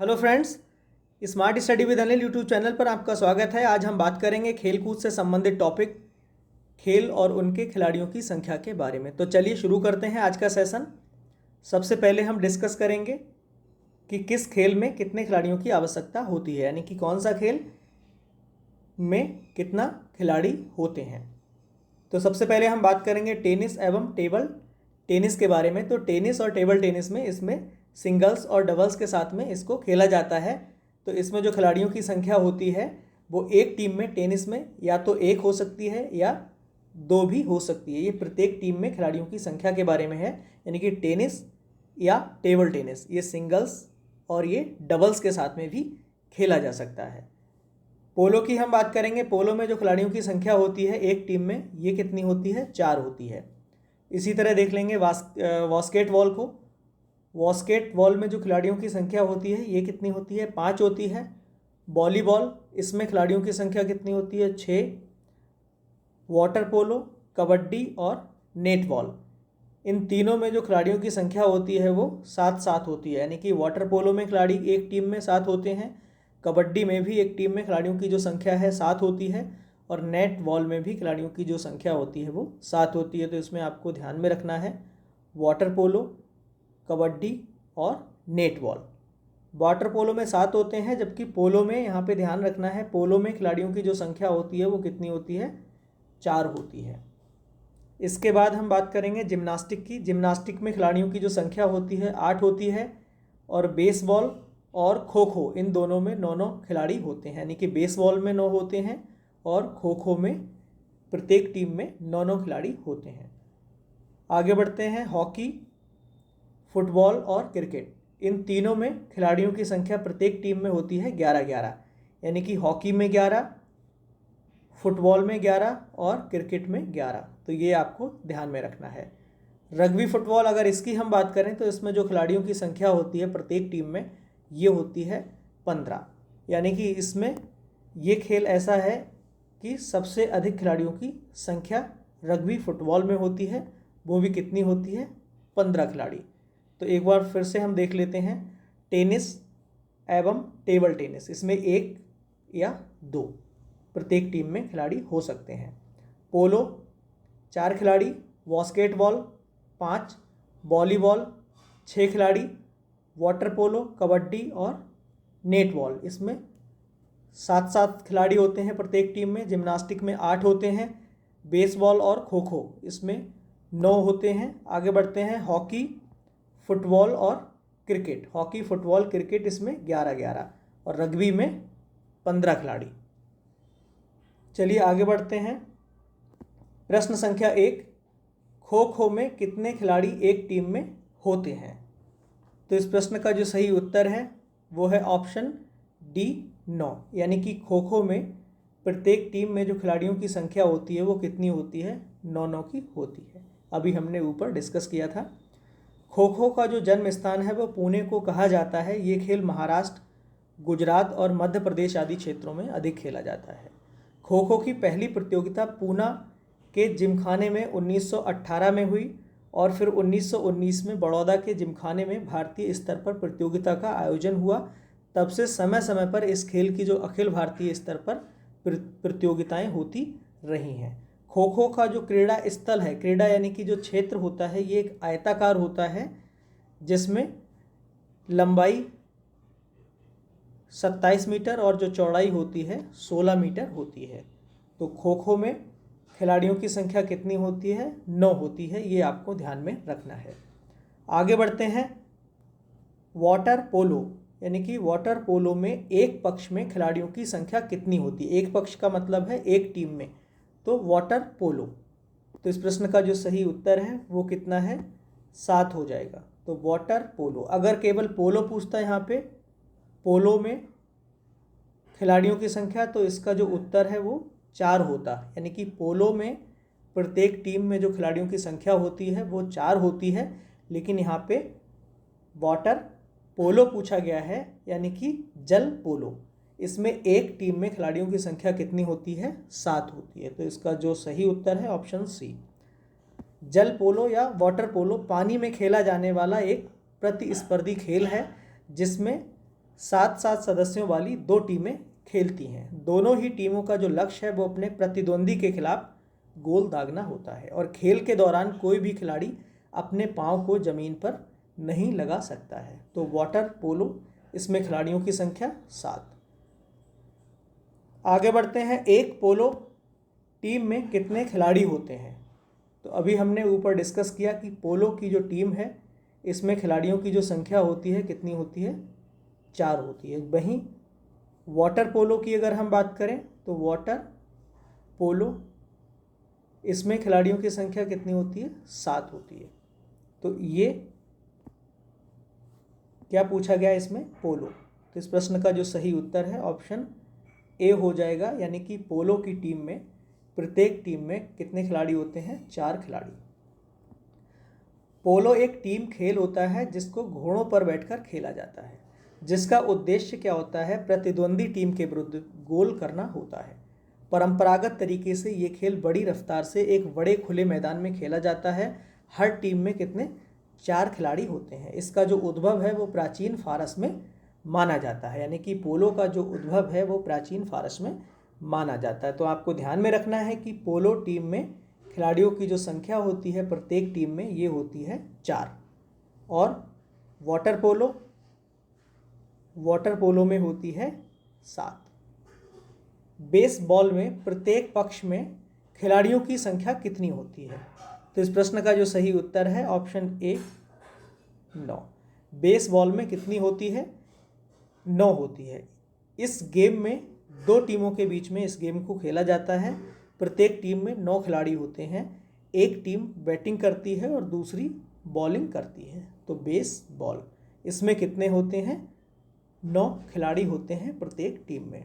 Hello friends, smart study with Anil YouTube channel पर आपका स्वागत है। आज हम बात करेंगे खेलकूद से संबंधित टॉपिक, खेल और उनके खिलाड़ियों की संख्या के बारे में। तो चलिए शुरू करते हैं आज का सेशन। सबसे पहले हम डिस्कस करेंगे कि किस खेल में कितने खिलाड़ियों की आवश्यकता होती है, यानी कि कौन सा खेल में कितना खिलाड़ी होते हैं। तो सबसे पहले हम बात करेंगे टेनिस एवं टेबल टेनिस के बारे में। तो टेनिस और टेबल टेनिस में इसमें सिंगल्स और डबल्स के साथ में इसको खेला जाता है। तो इसमें जो खिलाड़ियों की संख्या होती है वो एक टीम में टेनिस में या तो एक हो सकती है या दो भी हो सकती है। ये प्रत्येक टीम में खिलाड़ियों की संख्या के बारे में है, यानी कि टेनिस या टेबल टेनिस ये सिंगल्स और ये डबल्स के साथ में भी खेला जा सकता है। पोलो की हम बात करेंगे। पोलो में जो खिलाड़ियों की संख्या होती है एक टीम में, ये कितनी होती है? 4 होती है। इसी तरह देख लेंगे बास्केटबॉल को। बास्केटबॉल में जो खिलाड़ियों की संख्या होती है ये कितनी होती है? 5 होती है। वॉलीबॉल, इसमें खिलाड़ियों की संख्या कितनी होती है? 6। वाटर पोलो, कबड्डी और नेटबॉल, इन तीनों में जो खिलाड़ियों की संख्या होती है वो 7-7 होती है। यानी कि वाटर पोलो में खिलाड़ी एक टीम में 7 होते हैं, कबड्डी में भी एक टीम में खिलाड़ियों की जो संख्या है 7 होती है, और नेट बॉल में भी खिलाड़ियों की जो संख्या होती है वो 7 होती है। तो इसमें आपको ध्यान में रखना है वाटर पोलो, कबड्डी और नेट बॉल। वाटर पोलो में 7 होते हैं, जबकि पोलो में यहाँ पे ध्यान रखना है पोलो में खिलाड़ियों की जो संख्या होती है वो कितनी होती है? 4 होती है। इसके बाद हम बात करेंगे जिम्नास्टिक की। जिम्नास्टिक में खिलाड़ियों की जो संख्या होती है 8 होती है, और बेसबॉल और खो खो इन दोनों में 9-9 खिलाड़ी होते हैं। यानी कि बेसबॉल में 9 होते हैं और खो खो में प्रत्येक टीम में 9-9 खिलाड़ी होते हैं। आगे बढ़ते हैं हॉकी, फुटबॉल और क्रिकेट, इन तीनों में खिलाड़ियों की संख्या प्रत्येक टीम में होती है 11-11। यानी कि हॉकी में 11, फुटबॉल में 11 और क्रिकेट में 11। तो ये आपको ध्यान में रखना है। रग्बी फुटबॉल, अगर इसकी हम बात करें तो इसमें जो खिलाड़ियों की संख्या होती है प्रत्येक टीम में ये होती है 15। यानी कि इसमें ये खेल ऐसा है कि सबसे अधिक खिलाड़ियों की संख्या रग्बी फुटबॉल में होती है, वो भी कितनी होती है? 15 खिलाड़ी। तो एक बार फिर से हम देख लेते हैं टेनिस एवं टेबल टेनिस, इसमें 1 या 2 प्रत्येक टीम में खिलाड़ी हो सकते हैं। पोलो 4 खिलाड़ी, बास्केटबॉल 5, वॉलीबॉल 6 खिलाड़ी, वाटर पोलो, कबड्डी और नेटबॉल, इसमें 7-7 खिलाड़ी होते हैं प्रत्येक टीम में। जिम्नास्टिक में 8 होते हैं। बेसबॉल और खो खो इसमें 9 होते हैं। आगे बढ़ते हैं हॉकी, फुटबॉल और क्रिकेट। हॉकी, फुटबॉल, क्रिकेट इसमें 11-11, और रग्बी में 15 खिलाड़ी। चलिए आगे बढ़ते हैं। प्रश्न संख्या 1, खो खो में कितने खिलाड़ी एक टीम में होते हैं? तो इस प्रश्न का जो सही उत्तर है वो है ऑप्शन डी, 9। यानी कि खो खो में प्रत्येक टीम में जो खिलाड़ियों की संख्या होती है वो कितनी होती है? 9-9 की होती है। अभी हमने ऊपर डिस्कस किया था। खो खो का जो जन्म स्थान है वो पुणे को कहा जाता है। ये खेल महाराष्ट्र, गुजरात और मध्य प्रदेश आदि क्षेत्रों में अधिक खेला जाता है। खो खो की पहली प्रतियोगिता पूना के जिमखाने में 1918 में हुई, और फिर 1919 में बड़ौदा के जिमखाने में भारतीय स्तर पर प्रतियोगिता का आयोजन हुआ। तब से समय समय पर इस खेल की जो अखिल भारतीय स्तर पर प्रतियोगिताएं होती रही हैं। खो खो का जो क्रीड़ा स्थल है, क्रीड़ा यानी कि जो क्षेत्र होता है, ये एक आयताकार होता है जिसमें लंबाई 27 मीटर और जो चौड़ाई होती है 16 मीटर होती है। तो खो खो में खिलाड़ियों की संख्या कितनी होती है? 9 होती है। ये आपको ध्यान में रखना है। आगे बढ़ते हैं वाटर पोलो, यानी कि वाटर पोलो में एक पक्ष में खिलाड़ियों की संख्या कितनी होती है? एक पक्ष का मतलब है एक टीम में, तो वाटर पोलो। तो इस प्रश्न का जो सही उत्तर है वो कितना है? 7 हो जाएगा। तो वाटर पोलो, अगर केवल पोलो पूछता है यहाँ पे पोलो में खिलाड़ियों की संख्या, तो इसका जो उत्तर है वो 4 होता। यानी कि पोलो में प्रत्येक टीम में जो खिलाड़ियों की संख्या होती है वो 4 होती है, लेकिन यहाँ पे वाटर पोलो पूछा गया है, यानी कि जल पोलो। इसमें एक टीम में खिलाड़ियों की संख्या कितनी होती है? 7 होती है। तो इसका जो सही उत्तर है ऑप्शन सी। जल पोलो या वाटर पोलो पानी में खेला जाने वाला एक प्रतिस्पर्धी खेल है जिसमें 7-7 सदस्यों वाली 2 टीमें खेलती हैं। दोनों ही टीमों का जो लक्ष्य है वो अपने प्रतिद्वंदी के खिलाफ गोल दागना होता है और खेल के दौरान कोई भी खिलाड़ी अपने पाँव को जमीन पर नहीं लगा सकता है। तो वाटर पोलो, इसमें खिलाड़ियों की संख्या 7। आगे बढ़ते हैं, एक पोलो टीम में कितने खिलाड़ी होते हैं। तो अभी हमने ऊपर डिस्कस किया कि पोलो की जो टीम है इसमें खिलाड़ियों की जो संख्या होती है कितनी होती है, 4 होती है। वहीं वाटर पोलो की अगर हम बात करें तो वाटर पोलो, इसमें खिलाड़ियों की संख्या कितनी होती है, 7 होती है। तो ये क्या पूछा गया इसमें, पोलो। तो इस प्रश्न का जो सही उत्तर है ऑप्शन ए हो जाएगा, यानी कि पोलो की टीम में प्रत्येक टीम में कितने खिलाड़ी होते हैं, 4 खिलाड़ी। पोलो एक टीम खेल होता है जिसको घोड़ों पर बैठकर खेला जाता है, जिसका उद्देश्य क्या होता है, प्रतिद्वंदी टीम के विरुद्ध गोल करना होता है। परंपरागत तरीके से ये खेल बड़ी रफ्तार से एक बड़े खुले मैदान में खेला जाता है। हर टीम में कितने, 4 खिलाड़ी होते हैं। इसका जो उद्भव है वो प्राचीन फारस में माना जाता है, यानी कि पोलो का जो उद्भव है वो प्राचीन फारस में माना जाता है। तो आपको ध्यान में रखना है कि पोलो टीम में खिलाड़ियों की जो संख्या होती है प्रत्येक टीम में ये होती है 4। और वाटर पोलो में होती है 7। बेसबॉल में प्रत्येक पक्ष में खिलाड़ियों की संख्या कितनी होती है। तो इस प्रश्न का जो सही उत्तर है ऑप्शन ए, 9। बेसबॉल में कितनी होती है, 9 होती है। इस गेम में 2 टीमों के बीच में इस गेम को खेला जाता है। प्रत्येक टीम में 9 खिलाड़ी होते हैं। एक टीम बैटिंग करती है और दूसरी बॉलिंग करती है। तो बेसबॉल, इसमें कितने होते हैं, 9 खिलाड़ी होते हैं प्रत्येक टीम में।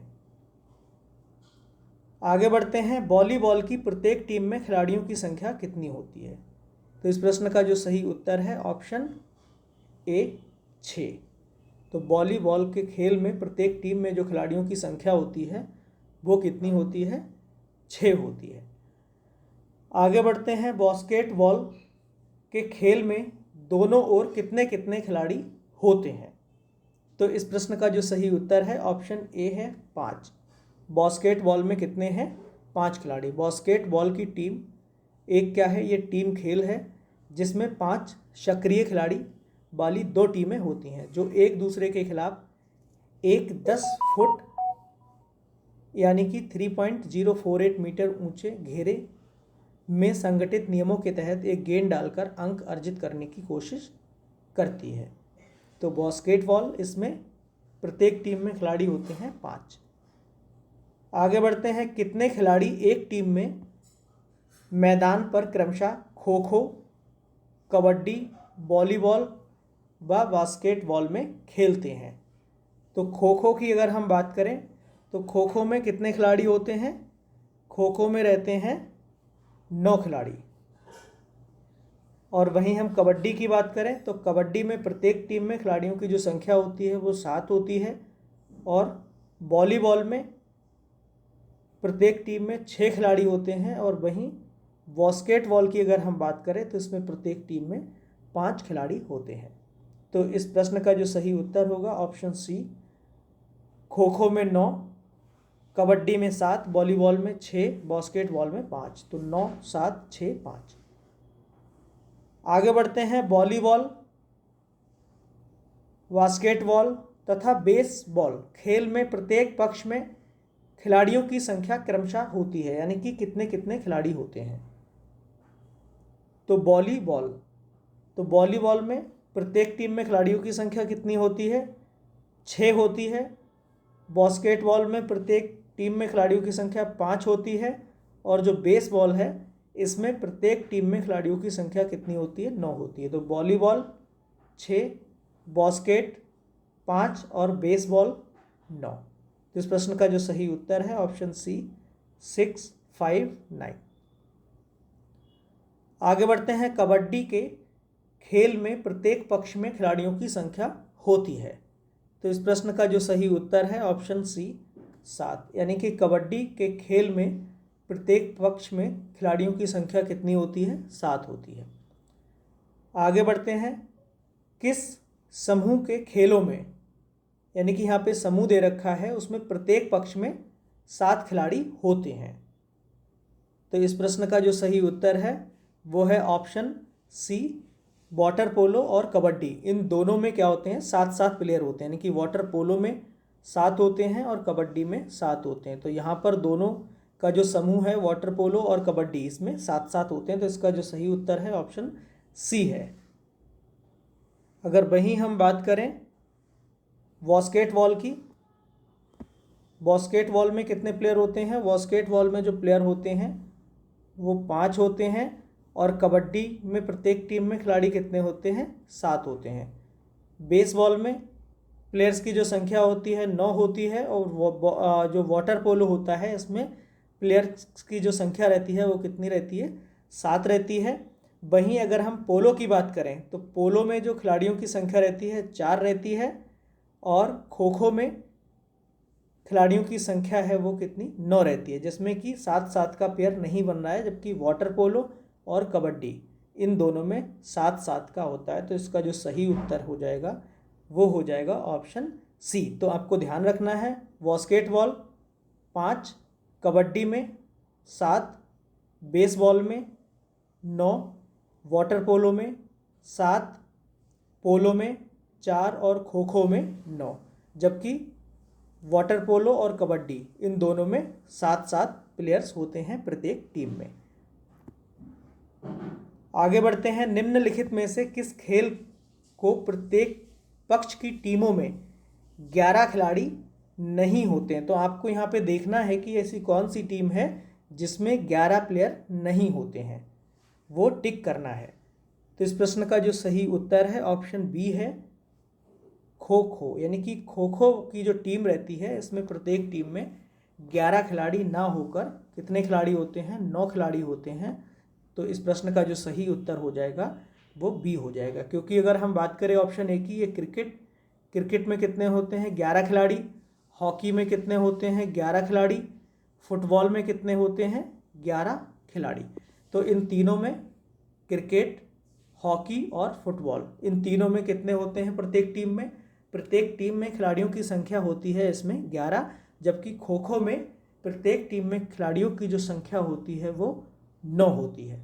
आगे बढ़ते हैं, वॉलीबॉल की प्रत्येक टीम में खिलाड़ियों की संख्या कितनी होती है। तो इस प्रश्न का जो सही उत्तर है ऑप्शन ए, 6। तो वॉलीबॉल के खेल में प्रत्येक टीम में जो खिलाड़ियों की संख्या होती है वो कितनी होती है, 6 होती है। आगे बढ़ते हैं, बास्केटबॉल के खेल में दोनों ओर कितने कितने खिलाड़ी होते हैं। तो इस प्रश्न का जो सही उत्तर है ऑप्शन ए है, 5। बास्केटबॉल में कितने हैं, 5 खिलाड़ी। बास्केटबॉल की टीम एक क्या है, ये टीम खेल है जिसमें 5 सक्रिय खिलाड़ी वाली 2 टीमें होती हैं जो एक दूसरे के खिलाफ एक 10 फुट यानी कि 3.048 मीटर ऊंचे घेरे में संगठित नियमों के तहत एक गेंद डालकर अंक अर्जित करने की कोशिश करती है। तो बास्केटबॉल, इसमें प्रत्येक टीम में खिलाड़ी होते हैं 5। आगे बढ़ते हैं, कितने खिलाड़ी एक टीम में मैदान पर क्रमशः खो खो, कबड्डी, वॉलीबॉल व बास्केटबॉल में खेलते हैं। तो खो खो की अगर हम बात करें तो खो खो में कितने खिलाड़ी होते हैं, खो खो में रहते हैं 9 खिलाड़ी। और वहीं हम कबड्डी की बात करें तो कबड्डी में प्रत्येक टीम में खिलाड़ियों की जो संख्या होती है वो 7 होती है। और वॉलीबॉल में प्रत्येक टीम में 6 खिलाड़ी होते हैं। और वहीं बास्केटबॉल की अगर हम बात करें तो इसमें प्रत्येक टीम में 5 खिलाड़ी होते हैं। तो इस प्रश्न का जो सही उत्तर होगा ऑप्शन सी, खो खो में 9, कबड्डी में 7, वॉलीबॉल में 6, बास्केटबॉल में 5। तो 9, 7, 6, 5। आगे बढ़ते हैं, वॉलीबॉल, बास्केटबॉल तथा बेसबॉल खेल में प्रत्येक पक्ष में खिलाड़ियों की संख्या क्रमशः होती है, यानी कि कितने कितने खिलाड़ी होते हैं। तो वॉलीबॉल में प्रत्येक टीम में खिलाड़ियों की संख्या कितनी होती है, 6 होती है। बास्केटबॉल में प्रत्येक टीम में खिलाड़ियों की संख्या 5 होती है। और जो बेसबॉल है इसमें प्रत्येक टीम में खिलाड़ियों की संख्या कितनी होती है, 9 होती है। तो वॉलीबॉल 6, बास्केट 5 और बेसबॉल 9। तो इस प्रश्न का जो सही उत्तर है ऑप्शन सी, 6, 5, 9। आगे बढ़ते हैं, कबड्डी के खेल में प्रत्येक पक्ष में खिलाड़ियों की संख्या होती है। तो इस प्रश्न का जो सही उत्तर है ऑप्शन सी, 7। यानी कि कबड्डी के खेल में प्रत्येक पक्ष में खिलाड़ियों की संख्या कितनी होती है, 7 होती है। आगे बढ़ते हैं, किस समूह के खेलों में यानी कि यहाँ पे समूह दे रखा है, उसमें प्रत्येक पक्ष में 7 खिलाड़ी होते हैं। तो इस प्रश्न का जो सही उत्तर है वो है ऑप्शन सी, वाटर पोलो और कबड्डी इन दोनों में क्या होते हैं, 7-7 प्लेयर होते हैं। यानी कि वाटर पोलो में 7 होते हैं और कबड्डी में 7 होते हैं। तो यहाँ पर दोनों का जो समूह है वाटर पोलो और कबड्डी, इसमें 7-7 होते हैं। तो इसका जो सही उत्तर है ऑप्शन सी है। अगर वहीं हम बात करें बास्केटबॉल की, बास्केटबॉल में कितने प्लेयर होते हैं? बास्केटबॉल में जो प्लेयर होते हैं वो 5 होते हैं और कबड्डी में प्रत्येक टीम में खिलाड़ी कितने होते हैं? 7 होते हैं। बेसबॉल में प्लेयर्स की जो संख्या होती है 9 होती है और जो वाटर पोलो होता है इसमें प्लेयर्स की जो संख्या रहती है वो कितनी रहती है? 7 रहती है। वहीं अगर हम पोलो की बात करें तो पोलो में जो खिलाड़ियों की संख्या रहती है 4 रहती है और खो खो में खिलाड़ियों की संख्या है वो कितनी? 9 रहती है, जिसमें कि 7-7 का पेयर नहीं बन रहा है, जबकि वाटर पोलो और कबड्डी इन दोनों में 7-7 का होता है। तो इसका जो सही उत्तर हो जाएगा वो हो जाएगा ऑप्शन सी। तो आपको ध्यान रखना है, बास्केटबॉल 5, कबड्डी में 7, बेसबॉल में 9, वाटर पोलो में 7, पोलो में 4 और खो खो में 9, जबकि वाटर पोलो और कबड्डी इन दोनों में 7-7 प्लेयर्स होते हैं प्रत्येक टीम में। आगे बढ़ते हैं, निम्नलिखित में से किस खेल को प्रत्येक पक्ष की टीमों में 11 खिलाड़ी नहीं होते हैं? तो आपको यहाँ पे देखना है कि ऐसी कौन सी टीम है जिसमें 11 प्लेयर नहीं होते हैं, वो टिक करना है। तो इस प्रश्न का जो सही उत्तर है ऑप्शन बी है, खो खो। यानी कि खो खो की जो टीम रहती है इसमें प्रत्येक टीम में 11 खिलाड़ी ना होकर कितने खिलाड़ी होते हैं? 9 खिलाड़ी होते हैं। तो इस प्रश्न का जो सही उत्तर हो जाएगा वो बी हो जाएगा, क्योंकि अगर हम बात करें ऑप्शन ए की, ये क्रिकेट में कितने होते हैं? 11 खिलाड़ी। हॉकी में कितने होते हैं? 11 खिलाड़ी। फुटबॉल में कितने होते हैं? 11 खिलाड़ी। तो इन तीनों में, क्रिकेट, हॉकी और फुटबॉल, इन तीनों में कितने होते हैं प्रत्येक टीम में? प्रत्येक टीम में खिलाड़ियों की संख्या होती है इसमें 11, जबकि खो खो में प्रत्येक टीम में खिलाड़ियों की जो संख्या होती है वो 9 होती है।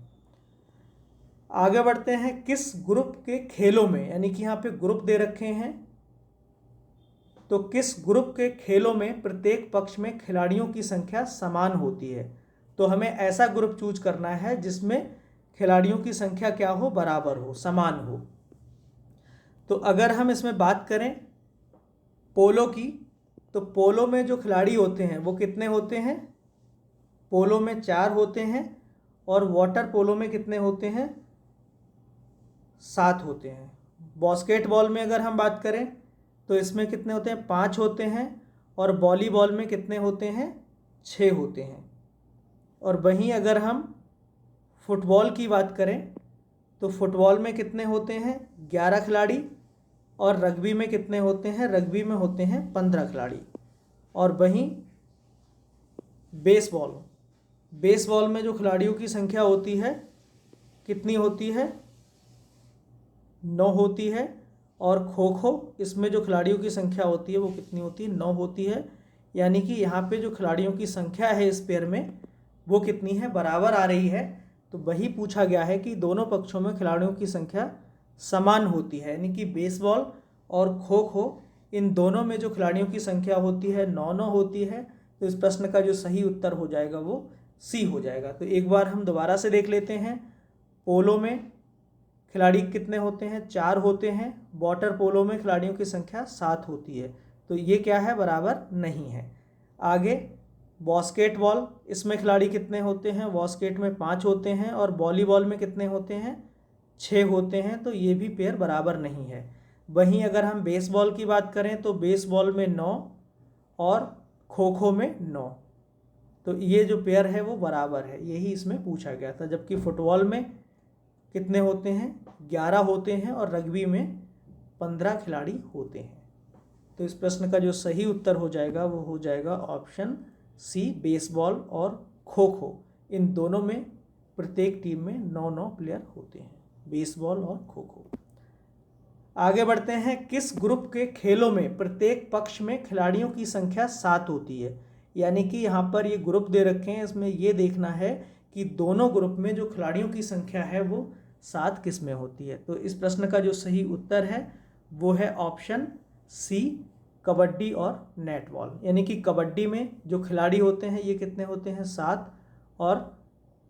आगे बढ़ते हैं, किस ग्रुप के खेलों में, यानी कि यहाँ पे ग्रुप दे रखे हैं, तो किस ग्रुप के खेलों में प्रत्येक पक्ष में खिलाड़ियों की संख्या समान होती है? तो हमें ऐसा ग्रुप चूज करना है जिसमें खिलाड़ियों की संख्या क्या हो? बराबर हो, समान हो। तो अगर हम इसमें बात करें पोलो की, तो पोलो में जो खिलाड़ी होते हैं वो कितने होते हैं? पोलो में 4 होते हैं और वाटर पोलो में कितने होते हैं? 7 होते हैं। बास्केटबॉल में अगर हम बात करें तो इसमें कितने होते हैं? 5 होते हैं और वॉलीबॉल में कितने होते हैं? 6 होते हैं। और वहीं अगर हम फुटबॉल की बात करें तो फुटबॉल में कितने होते हैं? 11 खिलाड़ी। और रग्बी में कितने होते हैं? रग्बी में होते हैं 15 खिलाड़ी। और वहीं बेसबॉल में जो खिलाड़ियों की संख्या होती है कितनी होती है? 9 होती है। और खो खो, इसमें जो खिलाड़ियों की संख्या होती है वो कितनी होती है? 9 होती है। यानी कि यहाँ पे जो खिलाड़ियों की संख्या है इस पेयर में वो कितनी है? बराबर आ रही है। तो वही पूछा गया है कि दोनों पक्षों में खिलाड़ियों की संख्या समान होती है, यानी कि बेसबॉल और खो खो इन दोनों में जो खिलाड़ियों की संख्या होती है 9-9 होती है। तो इस प्रश्न का जो सही उत्तर हो जाएगा वो सी हो जाएगा। तो एक बार हम दोबारा से देख लेते हैं, पोलो में खिलाड़ी कितने होते हैं? 4 होते हैं। वाटर पोलो में खिलाड़ियों की संख्या 7 होती है। तो ये क्या है? बराबर नहीं है। आगे बास्केटबॉल, इसमें खिलाड़ी कितने होते हैं? बास्केट में 5 होते हैं और वॉलीबॉल में कितने होते हैं? 6 होते हैं। तो ये भी पेयर बराबर नहीं है। वहीं अगर हम बेसबॉल की बात करें तो बेसबॉल में 9 और खो खो में 9, तो ये जो पेयर है वो बराबर है, यही इसमें पूछा गया था। जबकि फुटबॉल में कितने होते हैं? 11 होते हैं और रग्बी में 15 खिलाड़ी होते हैं। तो इस प्रश्न का जो सही उत्तर हो जाएगा वो हो जाएगा ऑप्शन सी, बेसबॉल और खो खो इन दोनों में प्रत्येक टीम में 9-9 प्लेयर होते हैं, बेसबॉल और खो खो। आगे बढ़ते हैं, किस ग्रुप के खेलों में प्रत्येक पक्ष में खिलाड़ियों की संख्या 7 होती है। यानी कि यहाँ पर ये ग्रुप दे रखे हैं, इसमें ये देखना है कि दोनों ग्रुप में जो खिलाड़ियों की संख्या है वो 7 किस में होती है। तो इस प्रश्न का जो सही उत्तर है वो है ऑप्शन सी, कबड्डी और नेट बॉल। यानी कि कबड्डी में जो खिलाड़ी होते हैं ये कितने होते हैं, 7, और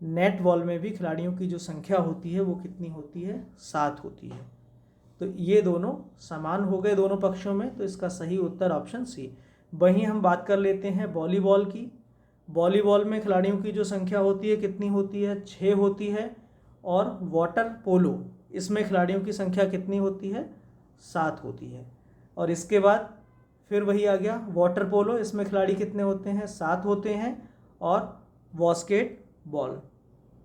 नेट बॉल में भी खिलाड़ियों की जो संख्या होती है वो कितनी होती है, 7 होती है। तो ये दोनों समान हो गए दोनों पक्षों में, तो इसका सही उत्तर ऑप्शन सी। वहीं हम बात कर लेते हैं वॉलीबॉल की। वॉलीबॉल में खिलाड़ियों की जो संख्या होती है कितनी होती है, 6 होती है। और वाटर पोलो, इसमें खिलाड़ियों की संख्या कितनी होती है, 7 होती है। और इसके बाद फिर वही आ गया वाटर पोलो, इसमें खिलाड़ी कितने होते हैं, 7 होते हैं। और बास्केटबॉल,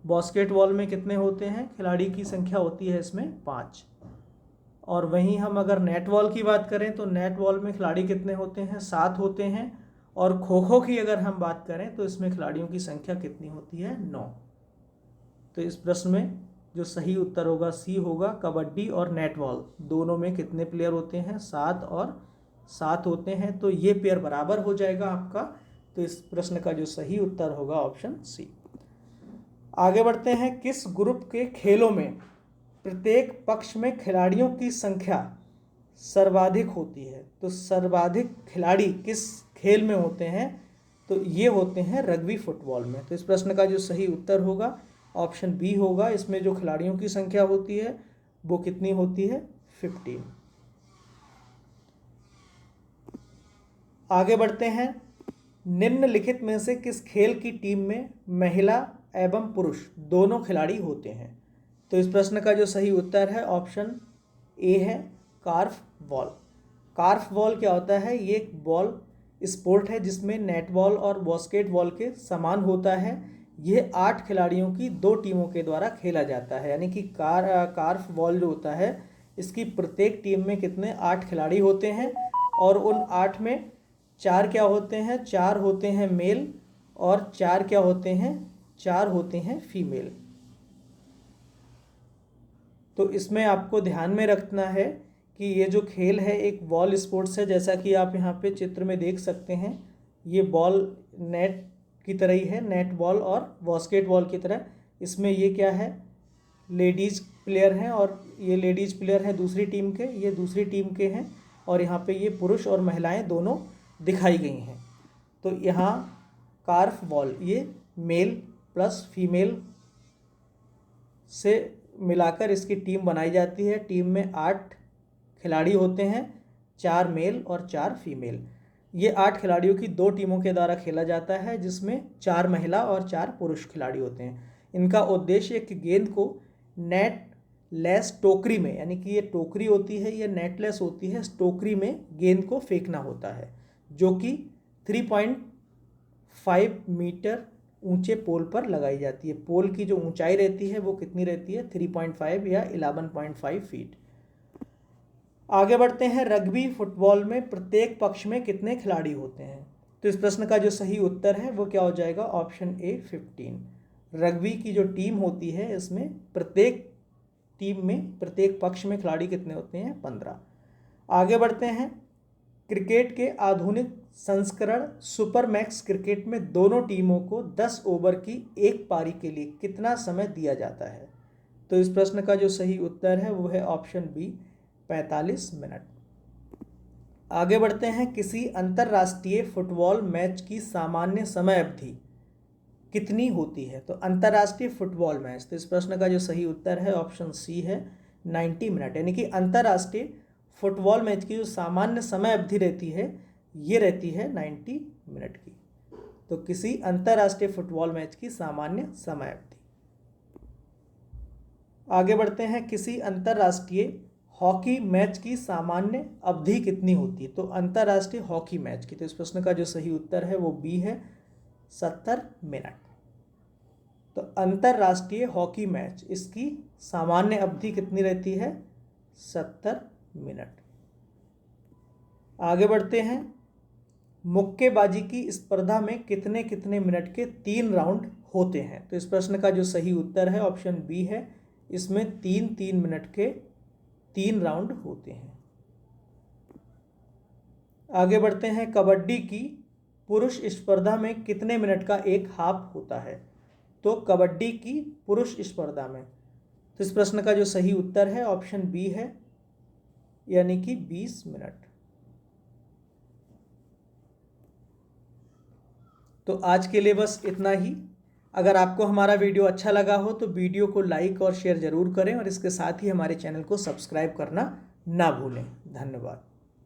बास्केटबॉल में कितने होते हैं, खिलाड़ी की संख्या होती है इसमें 5। और वहीं हम अगर नेट बॉल की बात करें तो नेट बॉल में खिलाड़ी कितने होते हैं, 7 होते हैं। और खो खो की अगर हम बात करें तो इसमें खिलाड़ियों की संख्या कितनी होती है, 9। तो इस प्रश्न में जो सही उत्तर होगा सी होगा, कबड्डी और नेट बॉल दोनों में कितने प्लेयर होते हैं, 7 और 7 होते हैं। तो ये पेयर बराबर हो जाएगा आपका। तो इस प्रश्न का जो सही उत्तर होगा ऑप्शन सी। आगे बढ़ते हैं, किस ग्रुप के खेलों में प्रत्येक पक्ष में खिलाड़ियों की संख्या सर्वाधिक होती है। तो सर्वाधिक खिलाड़ी किस खेल में होते हैं, तो ये होते हैं रग्बी फुटबॉल में। तो इस प्रश्न का जो सही उत्तर होगा ऑप्शन बी होगा। इसमें जो खिलाड़ियों की संख्या होती है वो कितनी होती है, 15। आगे बढ़ते हैं, निम्नलिखित में से किस खेल की टीम में महिला एवं पुरुष दोनों खिलाड़ी होते हैं। तो इस प्रश्न का जो सही उत्तर है ऑप्शन ए है, कार्फ बॉल। कार्फ बॉल क्या होता है, ये एक बॉल स्पोर्ट है जिसमें नेट बॉल और बास्केटबॉल के समान होता है। यह 8 खिलाड़ियों की 2 टीमों के द्वारा खेला जाता है। यानी कि कार्फ बॉल जो होता है इसकी प्रत्येक टीम में कितने, 8 खिलाड़ी होते हैं। और उन 8 में 4 क्या होते हैं, 4 होते हैं मेल और 4 क्या होते हैं, 4 होते हैं फीमेल। तो इसमें आपको ध्यान में रखना है कि ये जो खेल है एक बॉल स्पोर्ट्स है, जैसा कि आप यहाँ पे चित्र में देख सकते हैं। ये बॉल नेट की तरह ही है, नेट बॉल और बास्केटबॉल की तरह। इसमें ये क्या है, लेडीज़ प्लेयर हैं और ये लेडीज़ प्लेयर हैं दूसरी टीम के, ये दूसरी टीम के हैं। और यहाँ पे ये पुरुष और महिलाएं दोनों दिखाई गई हैं। तो यहाँ कार्फ बॉल ये मेल प्लस फीमेल से मिलाकर इसकी टीम बनाई जाती है। टीम में 8 खिलाड़ी होते हैं, 4 मेल और 4 फीमेल। ये 8 खिलाड़ियों की 2 टीमों के द्वारा खेला जाता है जिसमें 4 महिला और 4 पुरुष खिलाड़ी होते हैं। इनका उद्देश्य एक गेंद को नेट लेस टोकरी में, यानी कि ये टोकरी होती है ये नेटलेस होती है, इस टोकरी में गेंद को फेंकना होता है, जो कि 3.5 मीटर ऊंचे पोल पर लगाई जाती है। पोल की जो ऊंचाई रहती है वो कितनी रहती है, 3.5 या 11.5 फीट। आगे बढ़ते हैं, रग्बी फुटबॉल में प्रत्येक पक्ष में कितने खिलाड़ी होते हैं। तो इस प्रश्न का जो सही उत्तर है वो क्या हो जाएगा, ऑप्शन ए 15। रग्बी की जो टीम होती है इसमें प्रत्येक टीम में प्रत्येक पक्ष में खिलाड़ी कितने होते हैं, 15। आगे बढ़ते हैं, क्रिकेट के आधुनिक संस्करण सुपर मैक्स क्रिकेट में दोनों टीमों को 10 ओवर की एक पारी के लिए कितना समय दिया जाता है। तो इस प्रश्न का जो सही उत्तर है वो है ऑप्शन बी, 45 मिनट। आगे बढ़ते हैं, किसी अंतर्राष्ट्रीय फुटबॉल मैच की सामान्य समय अवधि कितनी होती है। तो अंतर्राष्ट्रीय फुटबॉल मैच, तो इस प्रश्न का जो सही उत्तर है ऑप्शन सी है, 90 मिनट। यानी कि अंतर्राष्ट्रीय फुटबॉल मैच की जो सामान्य समय अवधि रहती है ये रहती है 90 मिनट की। तो किसी अंतर्राष्ट्रीय फुटबॉल मैच की सामान्य समय अवधि। आगे बढ़ते हैं, किसी अंतर्राष्ट्रीय हॉकी मैच की सामान्य अवधि कितनी होती है। तो अंतर्राष्ट्रीय हॉकी मैच की, तो इस प्रश्न का जो सही उत्तर है वो बी है, 70 मिनट। तो अंतर्राष्ट्रीय हॉकी मैच इसकी सामान्य अवधि कितनी रहती है, 70 मिनट। आगे बढ़ते हैं, मुक्केबाजी की स्पर्धा में कितने कितने मिनट के 3 राउंड होते हैं। तो इस प्रश्न का जो सही उत्तर है ऑप्शन बी है, इसमें 3-3 मिनट के 3 राउंड होते हैं। आगे बढ़ते हैं। कबड्डी की पुरुष स्पर्धा में कितने मिनट का एक हाफ होता है? तो कबड्डी की पुरुष स्पर्धा में, तो इस प्रश्न का जो सही उत्तर है ऑप्शन बी है, यानी कि 20 मिनट। तो आज के लिए बस इतना ही। अगर आपको हमारा वीडियो अच्छा लगा हो तो वीडियो को लाइक और शेयर ज़रूर करें और इसके साथ ही हमारे चैनल को सब्सक्राइब करना ना भूलें। धन्यवाद।